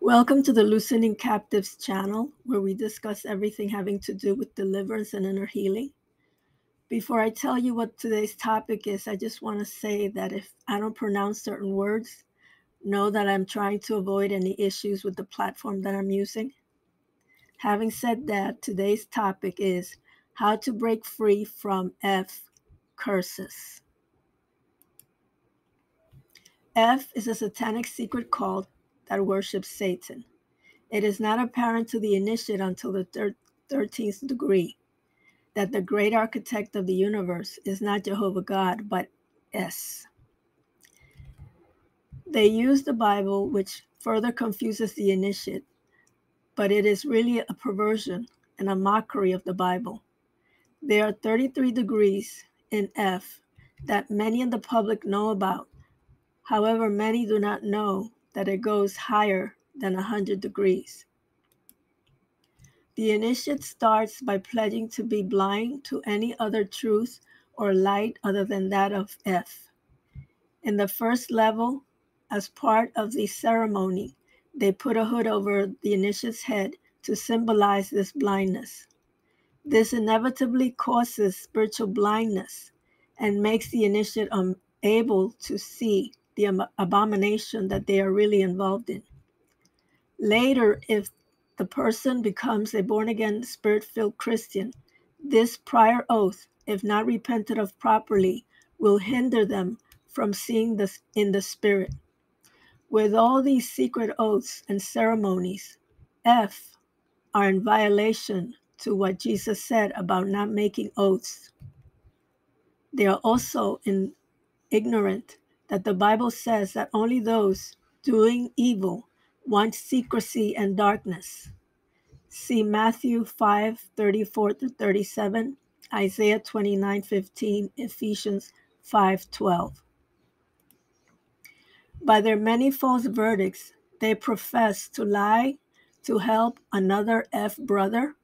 Welcome to the Loosening Captives channel, where we discuss everything having to do with deliverance and inner healing. Before I tell you what today's topic is, I just want to say that if I don't pronounce certain words, know that I'm trying to avoid any issues with the platform that I'm using. Having said that, today's topic is how to break free from F curses. F is a satanic secret cult that worships Satan. It is not apparent to the initiate until the 13th degree that the great architect of the universe is not Jehovah God, but S. They use the Bible, which further confuses the initiate, but it is really a perversion and a mockery of the Bible. There are 33 degrees in F that many in the public know about. However, many do not know that it goes higher than 100 degrees. The initiate starts by pledging to be blind to any other truth or light other than that of F. In the first level, as part of the ceremony, they put a hood over the initiate's head to symbolize this blindness. This inevitably causes spiritual blindness and makes the initiate unable to see the abomination that they are really involved in. Later, if the person becomes a born-again, spirit-filled Christian, this prior oath, if not repented of properly, will hinder them from seeing this in the spirit. With all these secret oaths and ceremonies, F are in violation to what Jesus said about not making oaths. They are also ignorant that the Bible says that only those doing evil want secrecy and darkness. See Matthew 5:34-37, Isaiah 29:15, Ephesians 5:12. By their many false verdicts, they profess to lie, to help another F brother,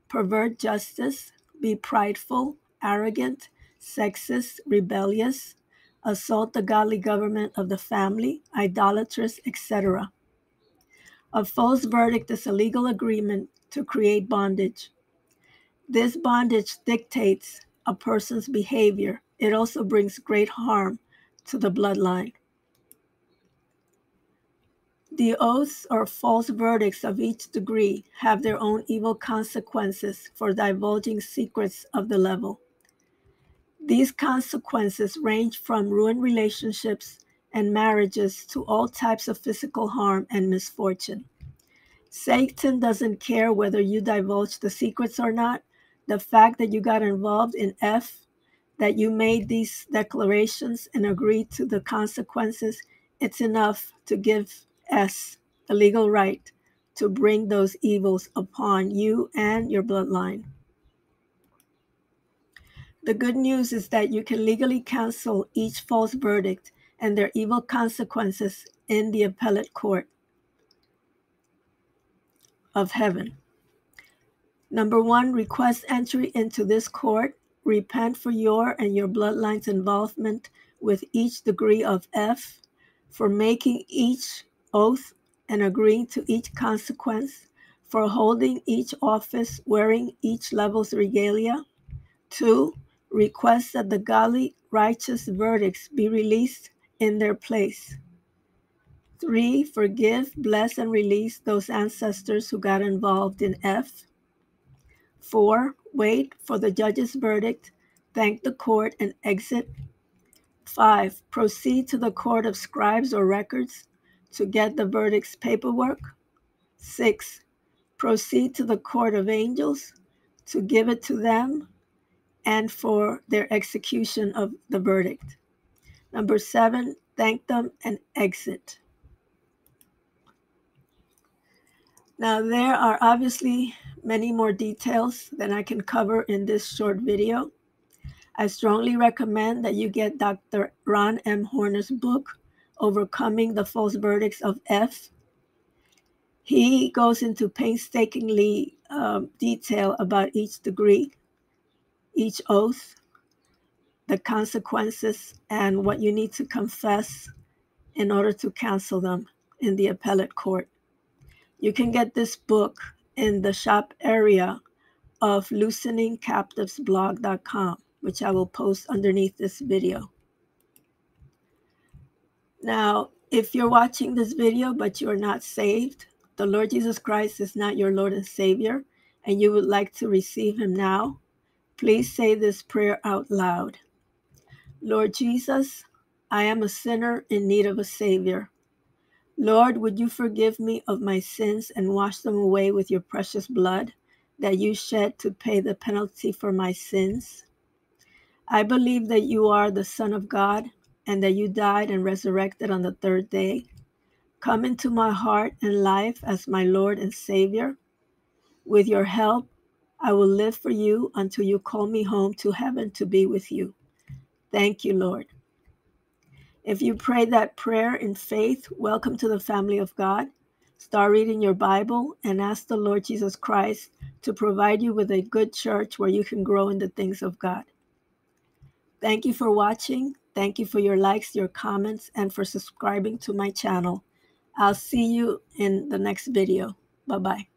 pervert justice, be prideful, arrogant, sexist, rebellious, assault the godly government of the family, idolatrous, etc. A false verdict is a legal agreement to create bondage. This bondage dictates a person's behavior. It also brings great harm to the bloodline. The oaths or false verdicts of each degree have their own evil consequences for divulging secrets of the level. These consequences range from ruined relationships and marriages to all types of physical harm and misfortune. Satan doesn't care whether you divulge the secrets or not. The fact that you got involved in F, that you made these declarations and agreed to the consequences, it's enough to give S the legal right to bring those evils upon you and your bloodline. The good news is that you can legally cancel each false verdict and their evil consequences in the appellate court of heaven. Number 1, request entry into this court. Repent for your and your bloodline's involvement with each degree of F, for making each oath and agreeing to each consequence, for holding each office, wearing each level's regalia. 2, request that the godly, righteous verdicts be released in their place. 3, forgive, bless, and release those ancestors who got involved in F. 4, wait for the judge's verdict, thank the court, and exit. 5, proceed to the court of scribes or records to get the verdict's paperwork. 6, proceed to the court of angels to give it to them and for their execution of the verdict. Number 7, thank them and exit. Now, there are obviously many more details than I can cover in this short video. I strongly recommend that you get Dr. Ron M. Horner's book, Overcoming the False Verdicts of F. He goes into painstakingly detail about each degree, each oath, the consequences, and what you need to confess in order to cancel them in the appellate court. You can get this book in the shop area of looseningcaptivesblog.com, which I will post underneath this video. Now, if you're watching this video but you're not saved, the Lord Jesus Christ is not your Lord and Savior, and you would like to receive him now, please say this prayer out loud. Lord Jesus, I am a sinner in need of a Savior. Lord, would you forgive me of my sins and wash them away with your precious blood that you shed to pay the penalty for my sins? I believe that you are the Son of God and that you died and resurrected on the third day. Come into my heart and life as my Lord and Savior. With your help, I will live for you until you call me home to heaven to be with you. Thank you, Lord. If you pray that prayer in faith, welcome to the family of God. Start reading your Bible and ask the Lord Jesus Christ to provide you with a good church where you can grow in the things of God. Thank you for watching. Thank you for your likes, your comments, and for subscribing to my channel. I'll see you in the next video. Bye-bye.